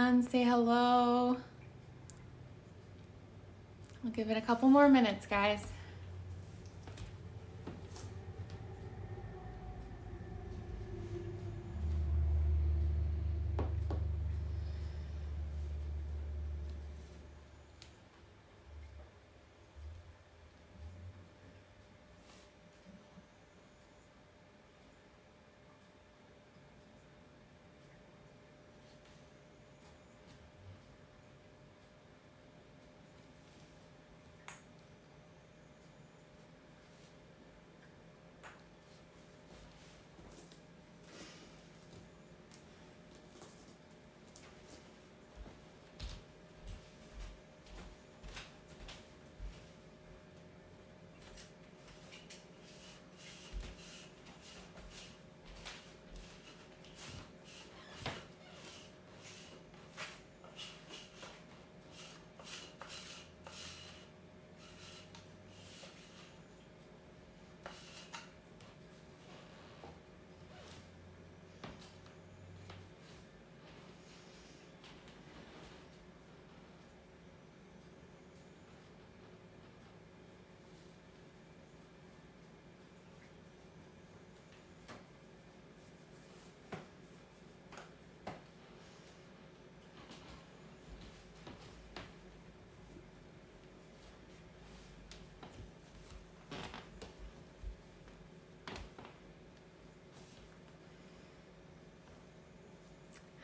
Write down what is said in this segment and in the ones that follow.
on, say hello. I'll give it a couple more minutes, guys.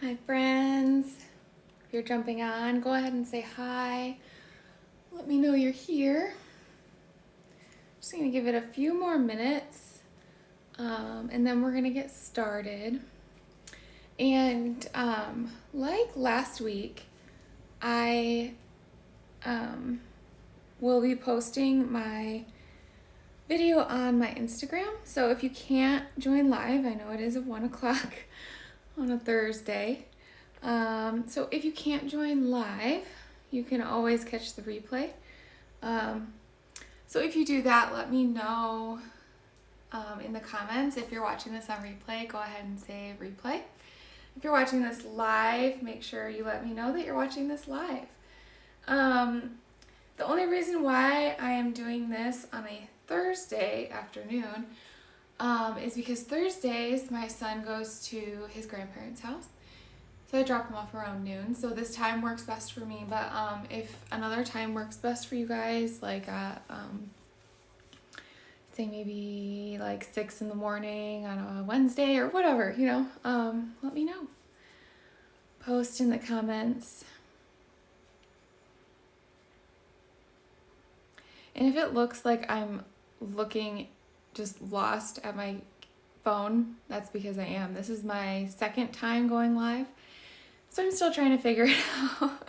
Hi, friends. If you're jumping on, go ahead and say hi. Let me know you're here. Just gonna give it a few more minutes, and then we're gonna get started. And like last week, I will be posting my video on my Instagram. So if you can't join live, I know it is at 1 o'clock on a Thursday. So if you can't join live, you can always catch the replay. So if you do that, let me know in the comments. If you're watching this on replay, go ahead and say replay. If you're watching this live, make sure you let me know that you're watching this live. The only reason why I am doing this on a Thursday afternoon is because Thursdays my son goes to his grandparents' house. So I drop him off around noon. So this time works best for me. But if another time works best for you guys, like say maybe like 6 in the morning on a Wednesday or whatever, let me know. Post in the comments. And if it looks like I'm looking just lost at my phone, that's because I am. This is my second time going live, so I'm still trying to figure it out.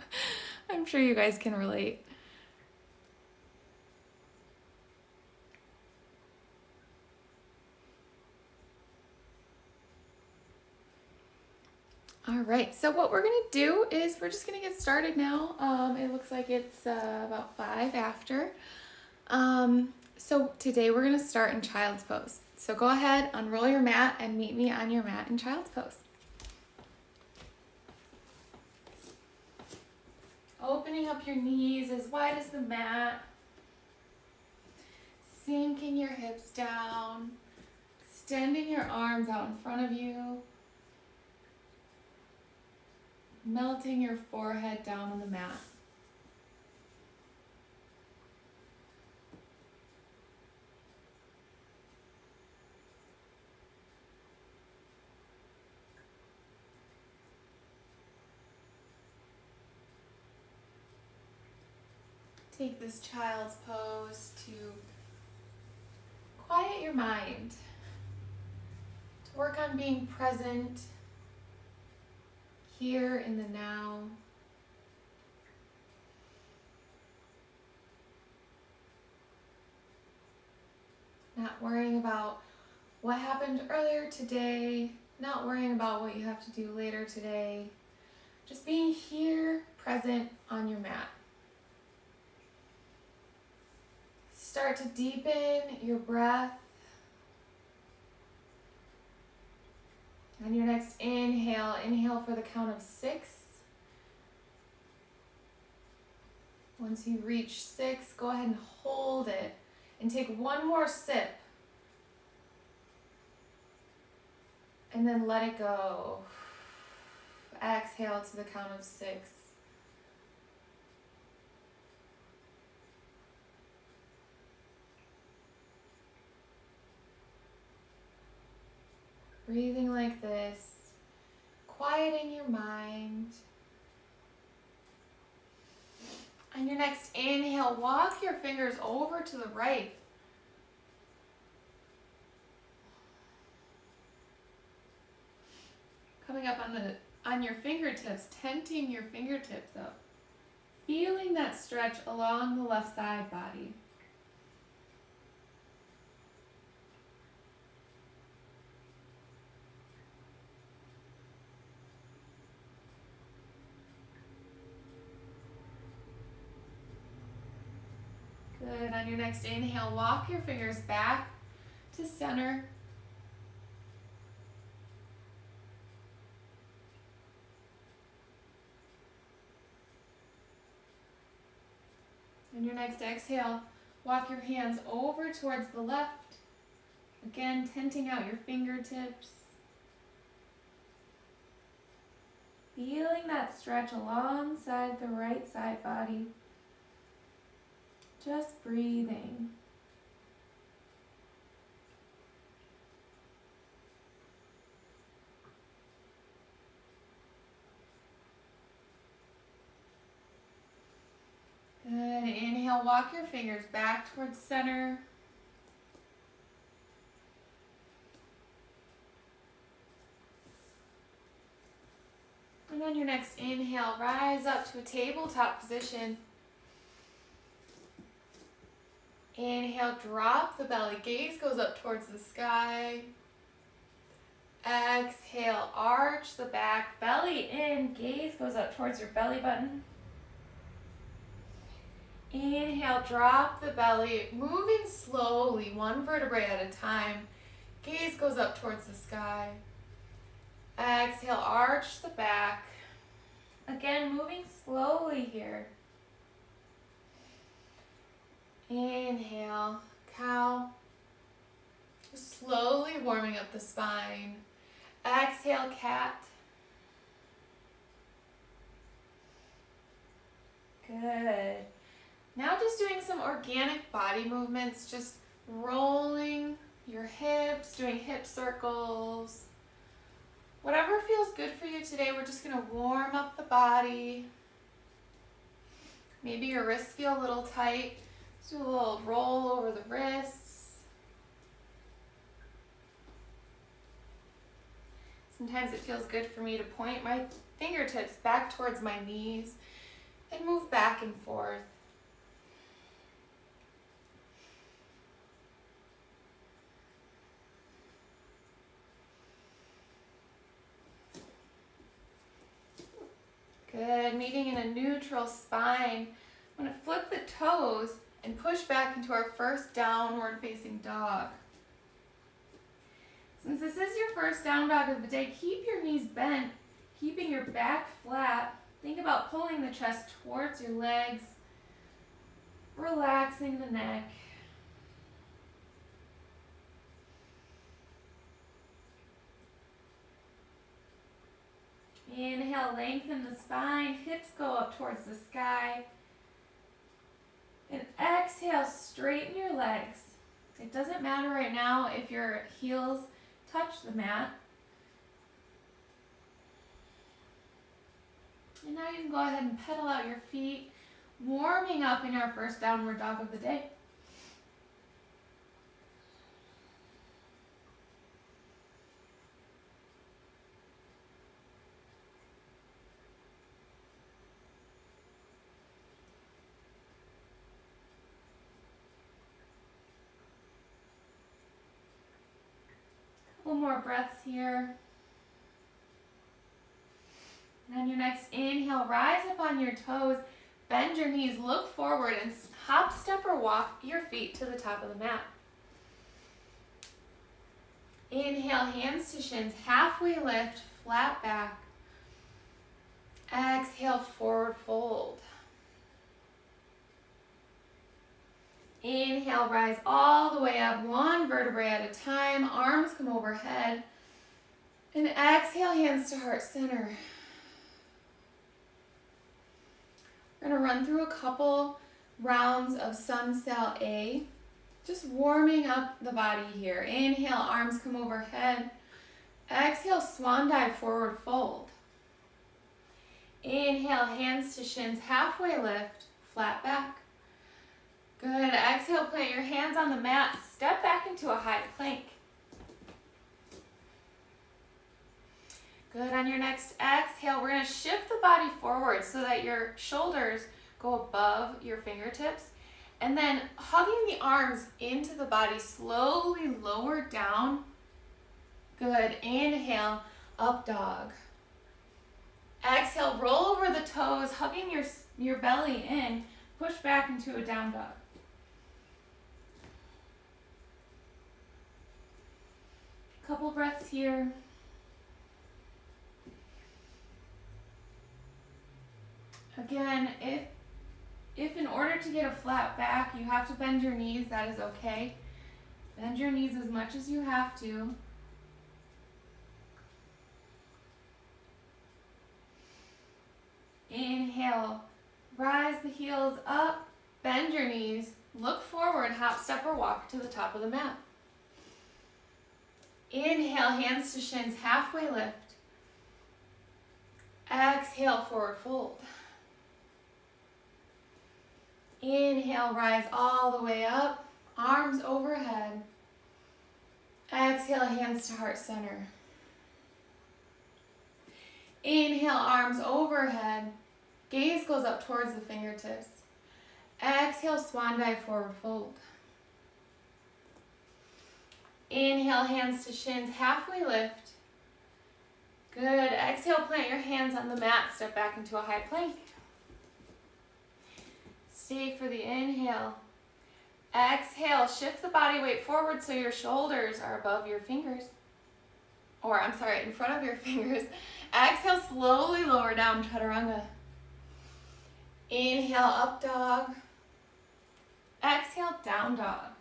I'm sure you guys can relate. All right, so what we're gonna do is we're just gonna get started now. It looks like it's about 5 after. So today we're gonna start in child's pose. So go ahead, unroll your mat and meet me on your mat in child's pose. Opening up your knees as wide as the mat. Sinking your hips down. Extending your arms out in front of you. Melting your forehead down on the mat. Take this child's pose to quiet your mind, to work on being present here in the now. Not worrying about what happened earlier today, not worrying about what you have to do later today. Just being here, present on your mat. Start to deepen your breath. On your next inhale, inhale for the count of 6. Once you reach 6, go ahead and hold it and take one more sip. And then let it go. Exhale to the count of 6. Breathing like this, quieting your mind. On your next inhale, walk your fingers over to the right. Coming up on your fingertips, tenting your fingertips up. Feeling that stretch along the left side body. Good. On your next inhale, walk your fingers back to center. On your next exhale, walk your hands over towards the left. Again, tenting out your fingertips. Feeling that stretch alongside the right side body. Just breathing. Good. Inhale, walk your fingers back towards center. And on your next inhale, rise up to a tabletop position. Inhale, drop the belly, gaze goes up towards the sky. Exhale, arch the back, belly in, gaze goes up towards your belly button. Inhale, drop the belly, moving slowly, one vertebrae at a time. Gaze goes up towards the sky. Exhale, arch the back. Again, moving slowly here. Inhale, cow. Slowly warming up the spine. Exhale, cat. Good. Now just doing some organic body movements, just rolling your hips, doing hip circles. Whatever feels good for you today, we're just gonna warm up the body. Maybe your wrists feel a little tight. Let's do a little roll over the wrists. Sometimes it feels good for me to point my fingertips back towards my knees and move back and forth. Good, meeting in a neutral spine. I'm going to flip the toes and push back into our first downward facing dog. Since this is your first down dog of the day, keep your knees bent, keeping your back flat. Think about pulling the chest towards your legs, relaxing the neck. Inhale, lengthen the spine, hips go up towards the sky. And exhale, straighten your legs. It doesn't matter right now if your heels touch the mat. And now you can go ahead and pedal out your feet, warming up in our first downward dog of the day. Couple more breaths here. And on your next inhale, rise up on your toes, bend your knees, look forward, and hop, step, or walk your feet to the top of the mat. Inhale, hands to shins, halfway lift, flat back. Exhale, forward fold. Inhale, rise all the way up, one vertebrae at a time. Arms come overhead. And exhale, hands to heart center. We're going to run through a couple rounds of sun cell A. Just warming up the body here. Inhale, arms come overhead. Exhale, swan dive, forward fold. Inhale, hands to shins, halfway lift, flat back. Good. Exhale, plant your hands on the mat. Step back into a high plank. Good. On your next exhale, we're going to shift the body forward so that your shoulders go above your fingertips. And then hugging the arms into the body, slowly lower down. Good. Inhale, up dog. Exhale, roll over the toes, hugging your belly in. Push back into a down dog. Couple breaths here. Again, if in order to get a flat back, you have to bend your knees, that is okay. Bend your knees as much as you have to. Inhale, rise the heels up, bend your knees, look forward, hop, step, or walk to the top of the mat. Inhale, hands to shins, halfway lift. Exhale, forward fold. Inhale, rise all the way up, arms overhead. Exhale, hands to heart center. Inhale, arms overhead. Gaze goes up towards the fingertips. Exhale, swan dive, forward fold. Inhale, hands to shins, halfway lift. Good. Exhale, plant your hands on the mat, step back into a high plank. Stay for the inhale. Exhale, shift the body weight forward so your shoulders are above your fingers. Or, I'm sorry, in front of your fingers. Exhale, slowly lower down, chaturanga. Inhale, up dog. Exhale, down dog.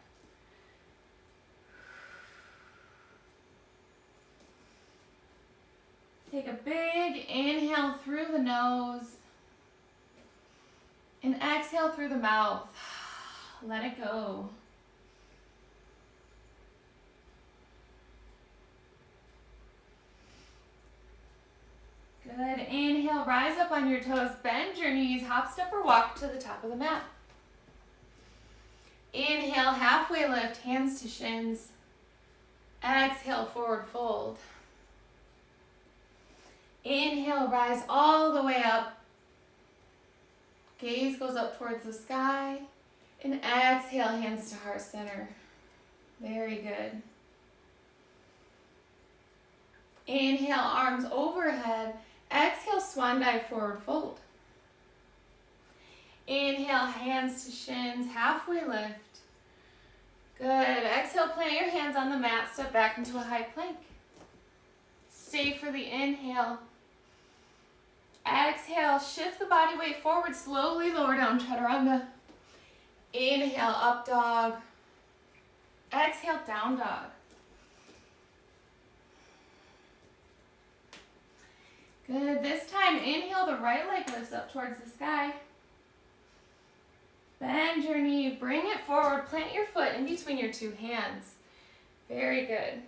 Take a big inhale through the nose. And exhale through the mouth. Let it go. Good. Inhale, rise up on your toes, bend your knees, hop, step, or walk to the top of the mat. Inhale, halfway lift, hands to shins. Exhale, forward fold. Inhale, rise all the way up. Gaze goes up towards the sky. And exhale, hands to heart center. Very good. Inhale, arms overhead. Exhale, swan dive, forward fold. Inhale, hands to shins, halfway lift. Good. Exhale, plant your hands on the mat, step back into a high plank. Stay for the inhale. Exhale, shift the body weight forward, slowly lower down, chaturanga. Inhale, up dog. Exhale, down dog. Good. This time, inhale, the right leg lifts up towards the sky. Bend your knee, bring it forward, plant your foot in between your two hands. Very good.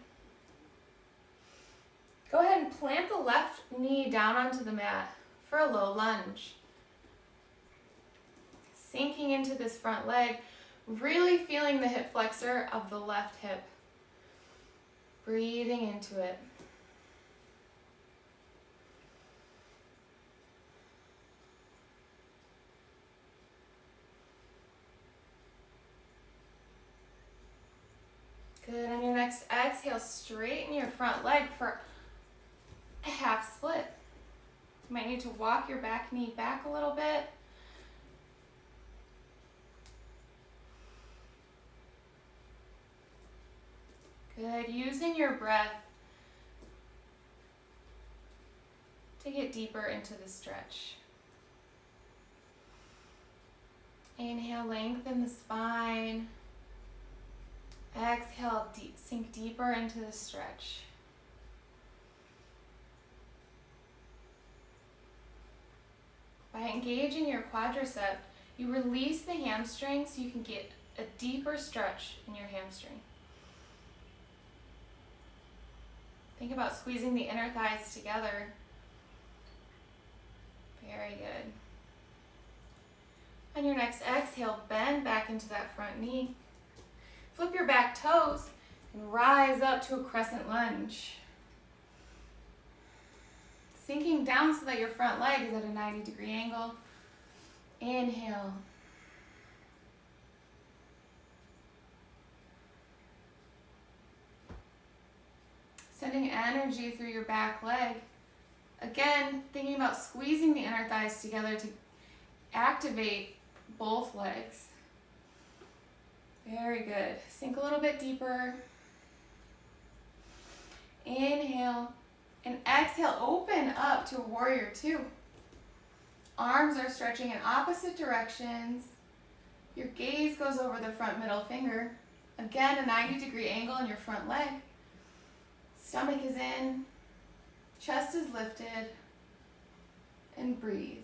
Go ahead and plant the left knee down onto the mat for a low lunge. Sinking into this front leg, really feeling the hip flexor of the left hip. Breathing into it. Good. On your next exhale, straighten your front leg for a half split. You might need to walk your back knee back a little bit. Good. Using your breath to get deeper into the stretch. Inhale, lengthen the spine. Exhale, sink deeper into the stretch. By engaging your quadricep, you release the hamstring so you can get a deeper stretch in your hamstring. Think about squeezing the inner thighs together. Very good. On your next exhale, bend back into that front knee. Flip your back toes and rise up to a crescent lunge. Sinking down so that your front leg is at a 90-degree angle. Inhale. Sending energy through your back leg. Again, thinking about squeezing the inner thighs together to activate both legs. Very good. Sink a little bit deeper. Inhale. And exhale, open up to a warrior two. Arms are stretching in opposite directions. Your gaze goes over the front middle finger. Again, a 90-degree angle in your front leg. Stomach is in. Chest is lifted. And breathe.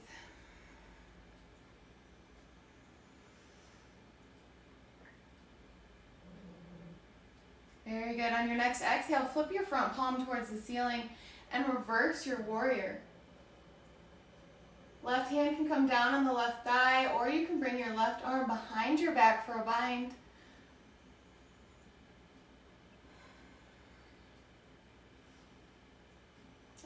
Very good. On your next exhale, flip your front palm towards the ceiling and reverse your warrior. Left hand can come down on the left thigh, or you can bring your left arm behind your back for a bind.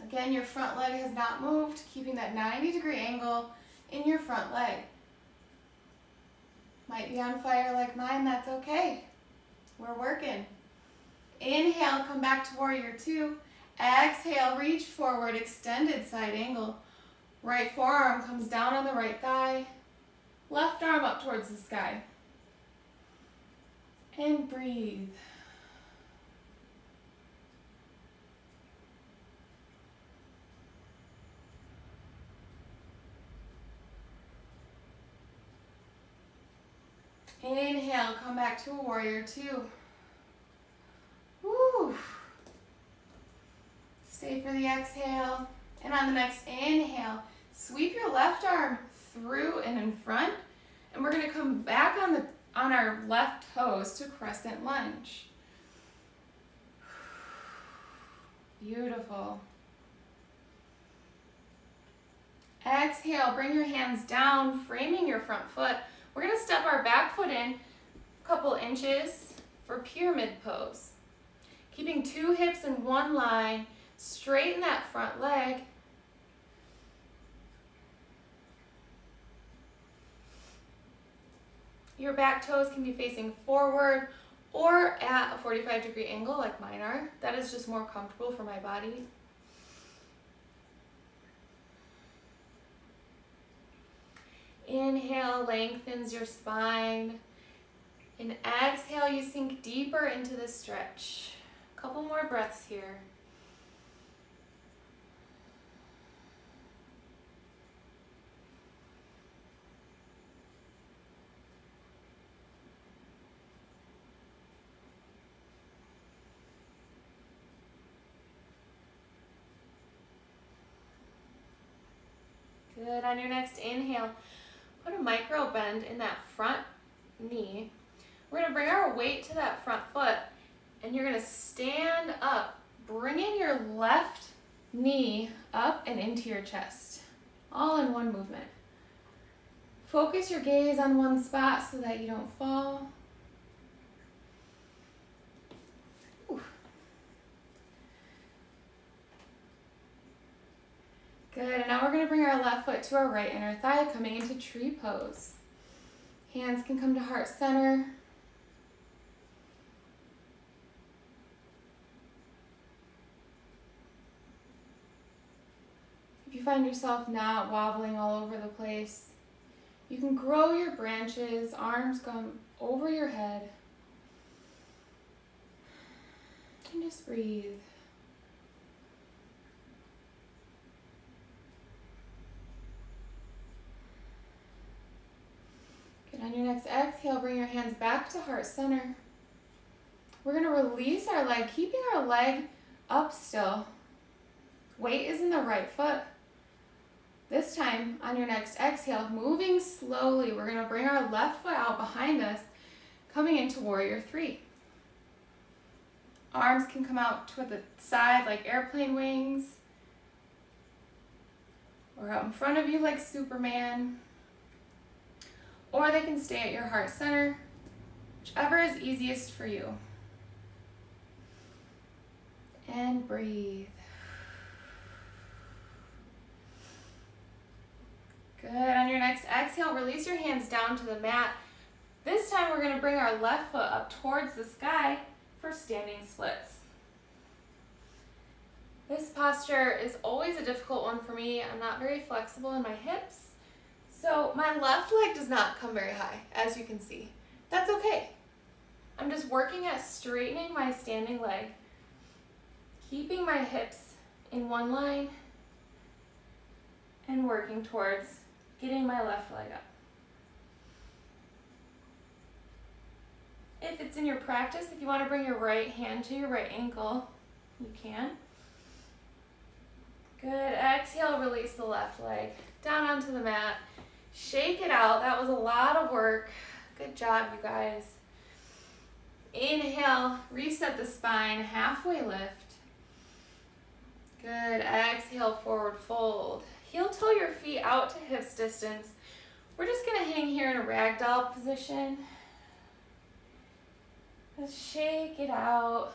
Again, your front leg has not moved, keeping that 90-degree angle in your front leg. Might be on fire like mine, that's okay. We're working. Inhale, come back to warrior two. Exhale, reach forward, extended side angle. Right forearm comes down on the right thigh. Left arm up towards the sky. And breathe. Inhale, come back to a warrior two. Woo. Stay for the exhale. And on the next inhale, sweep your left arm through and in front. And we're going to come back on our left toes to crescent lunge. Beautiful. Exhale, bring your hands down, framing your front foot. We're going to step our back foot in a couple inches for pyramid pose. Keeping two hips in one line, straighten that front leg. Your back toes can be facing forward or at a 45-degree angle like mine are. That is just more comfortable for my body. Inhale, lengthens your spine. And exhale, you sink deeper into the stretch. A couple more breaths here. Good. On your next inhale, put a micro bend in that front knee. We're going to bring our weight to that front foot, and you're going to stand up, bringing your left knee up and into your chest, all in one movement. Focus your gaze on one spot so that you don't fall. Ooh. Good, and now we're going to bring our left foot to our right inner thigh, coming into tree pose. Hands can come to heart center. If you find yourself not wobbling all over the place, you can grow your branches, arms come over your head, and just breathe. Good. exhale, bring your hands back to heart center. We're going to release our leg, keeping our leg up still. Weight is in the right foot. This time, on your next exhale, moving slowly, we're going to bring our left foot out behind us, coming into warrior three. Arms can come out to the side like airplane wings, or out in front of you like Superman, or they can stay at your heart center, whichever is easiest for you. And breathe. Good. On your next exhale, release your hands down to the mat. This time we're going to bring our left foot up towards the sky for standing splits. This posture is always a difficult one for me. I'm not very flexible in my hips, so my left leg does not come very high, as you can see. That's okay. I'm just working at straightening my standing leg, keeping my hips in one line, and working towards getting my left leg up. If it's in your practice, if you want to bring your right hand to your right ankle, you can. Good. Exhale, release the left leg down onto the mat. Shake it out. That was a lot of work. Good job, you guys. Inhale, reset the spine, halfway lift. Good. Exhale, forward fold. Heel toe your feet out to hips distance. We're just going to hang here in a ragdoll position. Just shake it out.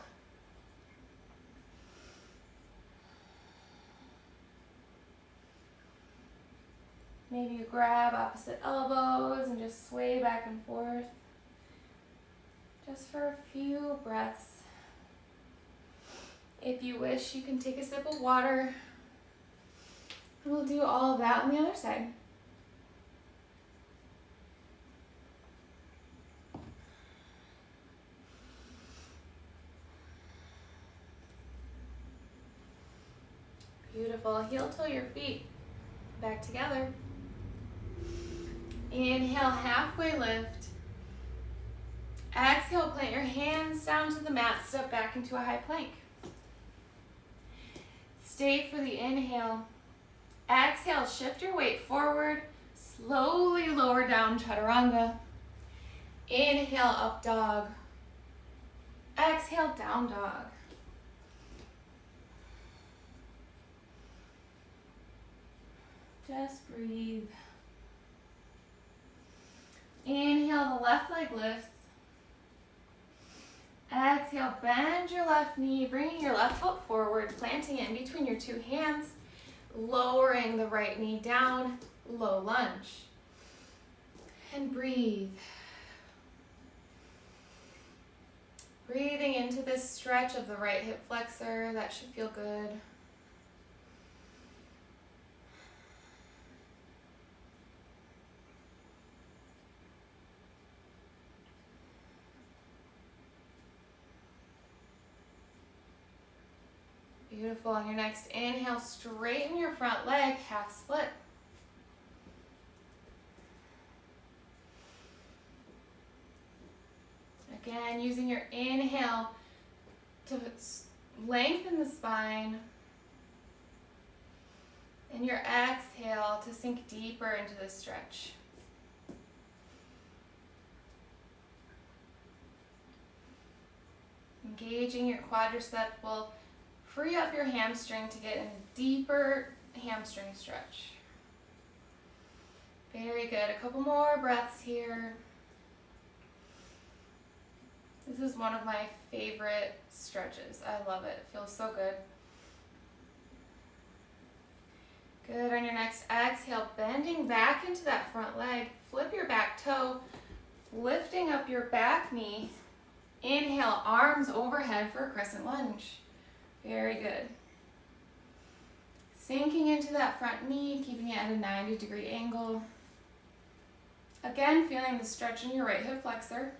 Maybe you grab opposite elbows and just sway back and forth. Just for a few breaths. If you wish, you can take a sip of water. And we'll do all of that on the other side. Beautiful. Heel toe your feet back together. Inhale, halfway lift. Exhale, plant your hands down to the mat, step back into a high plank. Stay for the inhale. Exhale, shift your weight forward, slowly lower down chaturanga. Inhale, up dog. Exhale, down dog. Just breathe. Inhale, the left leg lifts. Exhale, bend your left knee, bringing your left foot forward, planting it in between your two hands, lowering the right knee down, low lunge. And breathe. Breathing into this stretch of the right hip flexor, that should feel good. Beautiful. On your next inhale, straighten your front leg, half split. Again, using your inhale to lengthen the spine, and your exhale to sink deeper into the stretch. Engaging your quadricep will free up your hamstring to get in a deeper hamstring stretch. Very good. A couple more breaths here. This is one of my favorite stretches. I love it. It feels so good. Good. On your next exhale, bending back into that front leg, flip your back toe, lifting up your back knee. Inhale, arms overhead for a crescent lunge. Very good. Sinking into that front knee, keeping it at a 90-degree angle. Again, feeling the stretch in your right hip flexor.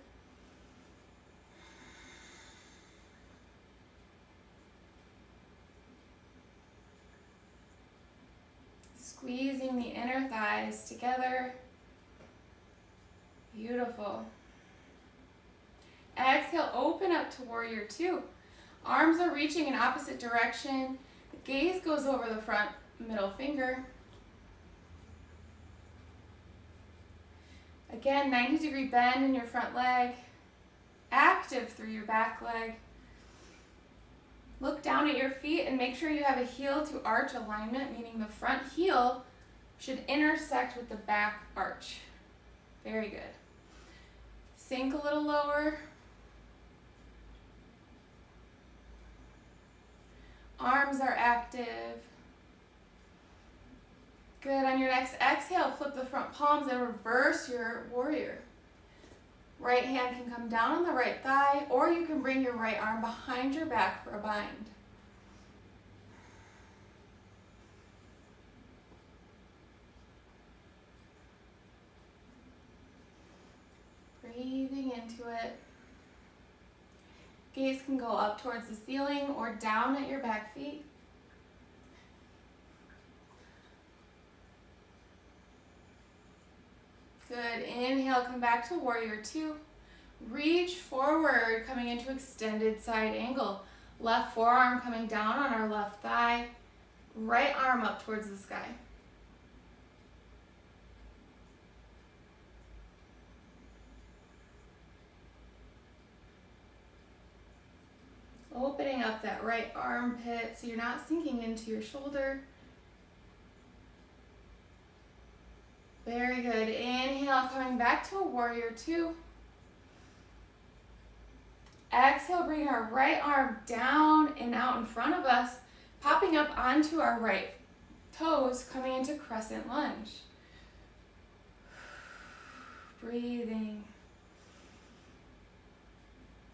Squeezing the inner thighs together. Beautiful. Exhale, open up to warrior two. Arms are reaching in opposite direction. The gaze goes over the front middle finger. Again, 90-degree bend in your front leg. Active through your back leg. Look down at your feet and make sure you have a heel to arch alignment, meaning the front heel should intersect with the back arch. Very good. Sink a little lower. Arms are active. Good. On your next exhale, flip the front palms and reverse your warrior. Right hand can come down on the right thigh, or you can bring your right arm behind your back for a bind. Breathing into it. Gaze can go up towards the ceiling or down at your back feet. Good. Inhale, come back to warrior two. Reach forward, coming into extended side angle. Left forearm coming down on our left thigh. Right arm up towards the sky. Opening up that right armpit so you're not sinking into your shoulder. Very good. Inhale, coming back to a warrior two. Exhale, bring our right arm down and out in front of us, popping up onto our right toes, coming into crescent lunge. Breathing.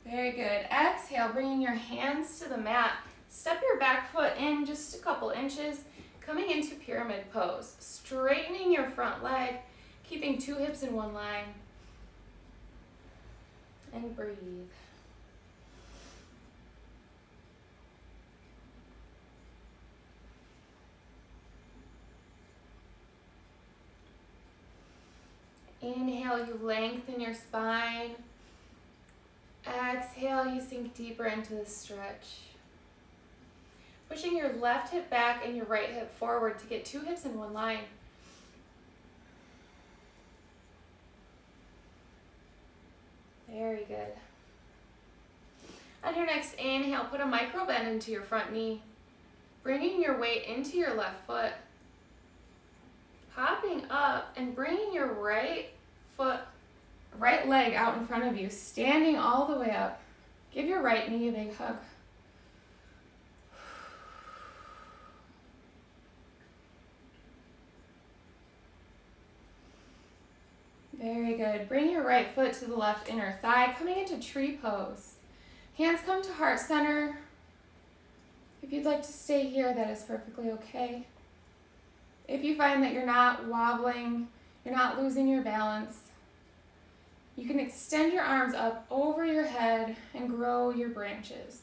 Very good. Exhale, bringing your hands to the mat. Step your back foot in just a couple inches, coming into pyramid pose. Straightening your front leg, keeping two hips in one line. And breathe. Inhale, you lengthen your spine. Exhale, you sink deeper into the stretch. Pushing your left hip back and your right hip forward to get two hips in one line. Very good. On your next inhale, put a micro bend into your front knee. Bringing your weight into your left foot. Popping up and bringing your right leg out in front of you, standing all the way up. Give your right knee a big hug. Very good. Bring your right foot to the left inner thigh, coming into tree pose. Hands come to heart center. If you'd like to stay here, that is perfectly okay. If you find that you're not wobbling, you're not losing your balance, you can extend your arms up over your head and grow your branches.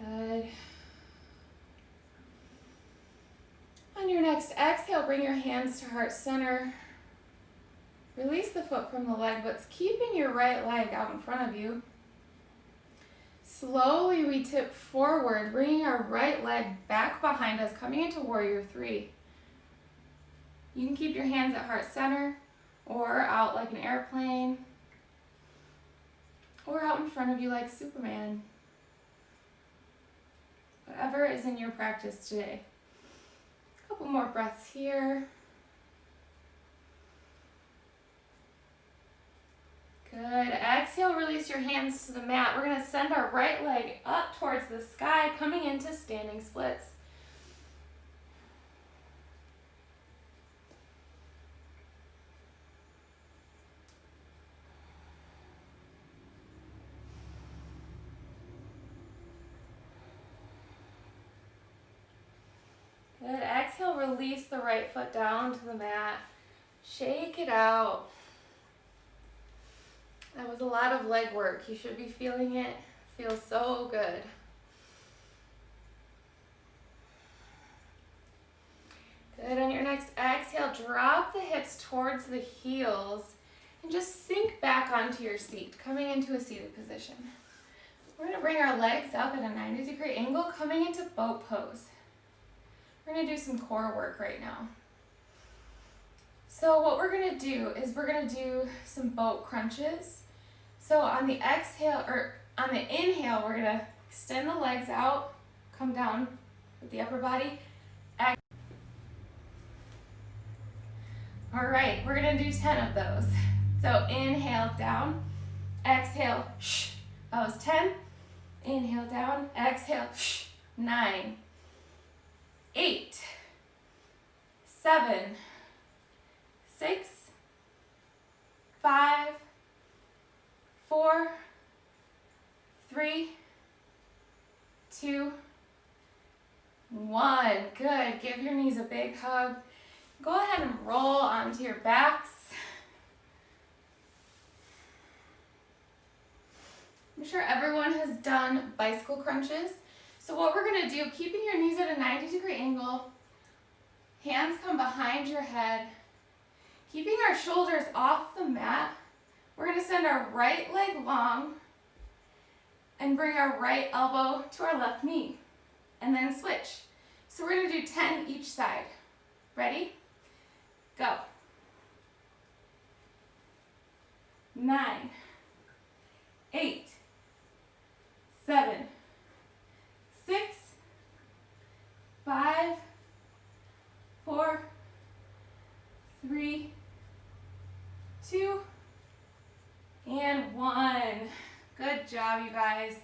Good. On your next exhale, bring your hands to heart center. Release the foot from the leg, but keeping your right leg out in front of you. Slowly we tip forward, bringing our right leg back behind us, coming into warrior three. You can keep your hands at heart center or out like an airplane or out in front of you like Superman. Whatever is in your practice today. A couple more breaths here. Good. Exhale, release your hands to the mat. We're going to send our right leg up towards the sky, coming into standing splits. Good. Exhale, release the right foot down to the mat. Shake it out. That was a lot of leg work. You should be feeling it. Feels so good. Good. On your next exhale, drop the hips towards the heels and just sink back onto your seat, coming into a seated position. We're going to bring our legs up at a 90-degree angle, coming into boat pose. We're going to do some core work right now. So what we're going to do is we're going to do some boat crunches. So on the exhale, or on the inhale, we're going to extend the legs out, come down with the upper body. All right, we're going to do 10 of those. So inhale down, exhale, shh. That was 10. Inhale down, exhale, shh. 9, 8, 7, 6, 5, 4, 3, 2, 1. Good. Give your knees a big hug. Go ahead and roll onto your backs. I'm sure everyone has done bicycle crunches. So what we're going to do, keeping your knees at a 90-degree angle, hands come behind your head, keeping our shoulders off the mat, we're going to send our right leg long and bring our right elbow to our left knee, and then switch. So we're going to do 10 each side. Ready? Go. 9, 8, 7, 6, 5, 4, 3, 2, and 1. Good job, you guys.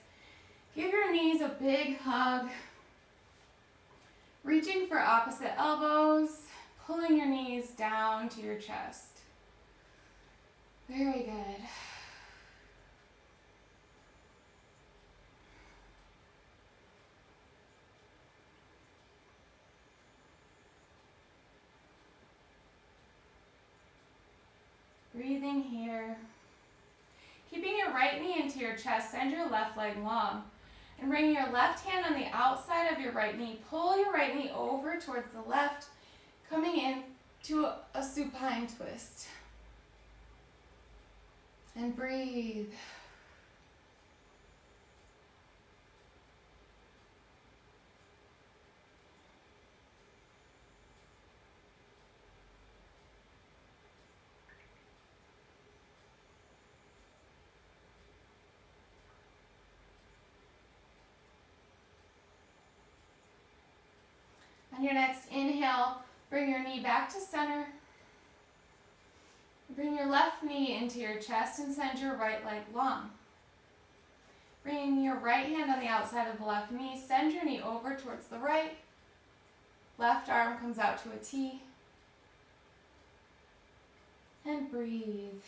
Give your knees a big hug. Reaching for opposite elbows, pulling your knees down to your chest. Very good. Breathing here. Keeping your right knee into your chest, send your left leg long. And bring your left hand on the outside of your right knee. Pull your right knee over towards the left, coming in to a supine twist. And breathe. On your next inhale, bring your knee back to center. Bring your left knee into your chest and send your right leg long. Bring your right hand on the outside of the left knee. Send your knee over towards the right. Left arm comes out to a T. And breathe.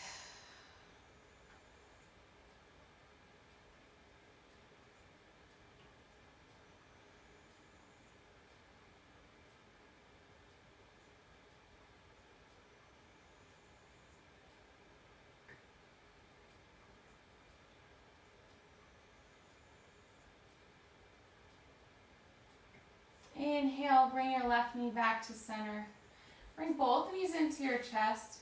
Inhale, bring your left knee back to center. Bring both knees into your chest.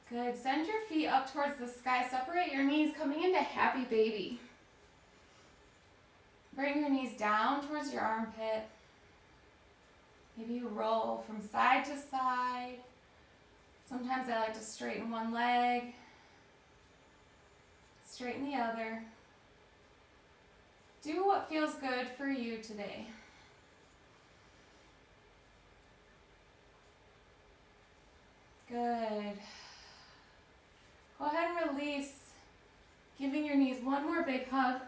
Good. Send your feet up towards the sky. Separate your knees, coming into happy baby. Bring your knees down towards your armpit. Maybe you roll from side to side. Sometimes I like to straighten one leg, straighten the other. Do what feels good for you today. Good. Go ahead and release, giving your knees one more big hug.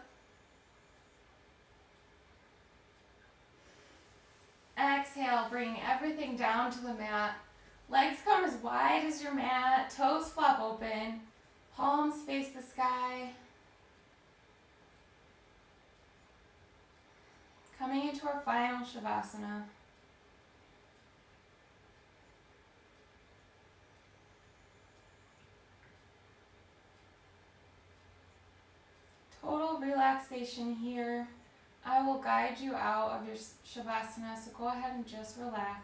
Exhale, bringing everything down to the mat. Legs come as wide as your mat, toes flop open, palms face the sky. Coming into our final Shavasana. little relaxation here. I will guide you out of your Shavasana, so go ahead and just relax.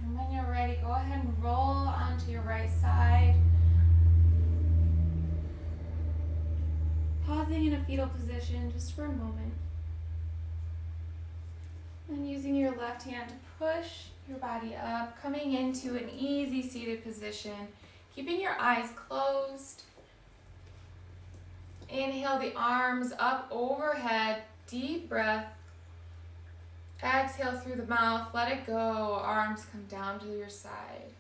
And when you're ready, go ahead and roll onto your right side. Pausing in a fetal position just for a moment. And using your left hand to push your body up, coming into an easy seated position, keeping your eyes closed. Inhale the arms up overhead, deep breath. Exhale through the mouth, let it go, arms come down to your side.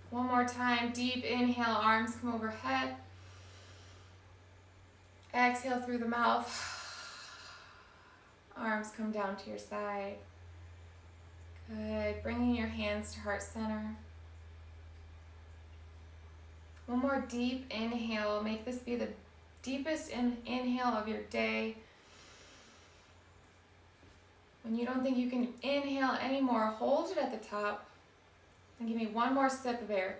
One more time, deep inhale, arms come overhead. Exhale through the mouth, arms come down to your side. Good, bringing your hands to heart center. One more deep inhale, make this be the deepest inhale of your day. When you don't think you can inhale anymore, hold it at the top and give me one more sip of air.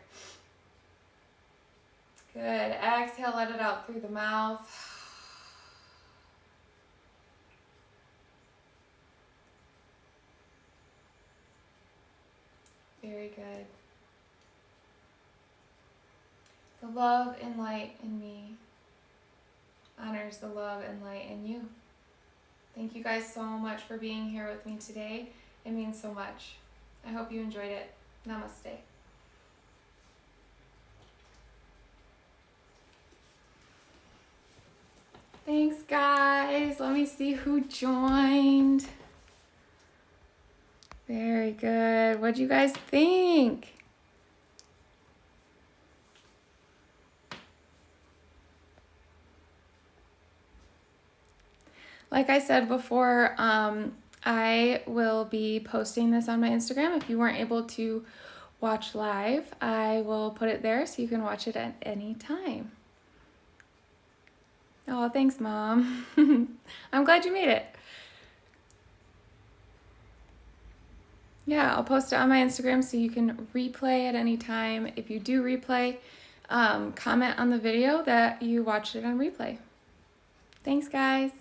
Good, exhale, let it out through the mouth. Very good. The love and light in me honors the love and light in you. Thank you guys so much for being here with me today. It means so much. I hope you enjoyed it. Namaste. Thanks, guys. Let me see who joined. Very good. What'd you guys think? Like I said before, I will be posting this on my Instagram. If you weren't able to watch live, I will put it there so you can watch it at any time. Oh, thanks, Mom. I'm glad you made it. Yeah, I'll post it on my Instagram so you can replay at any time. If you do replay, comment on the video that you watched it on replay. Thanks, guys.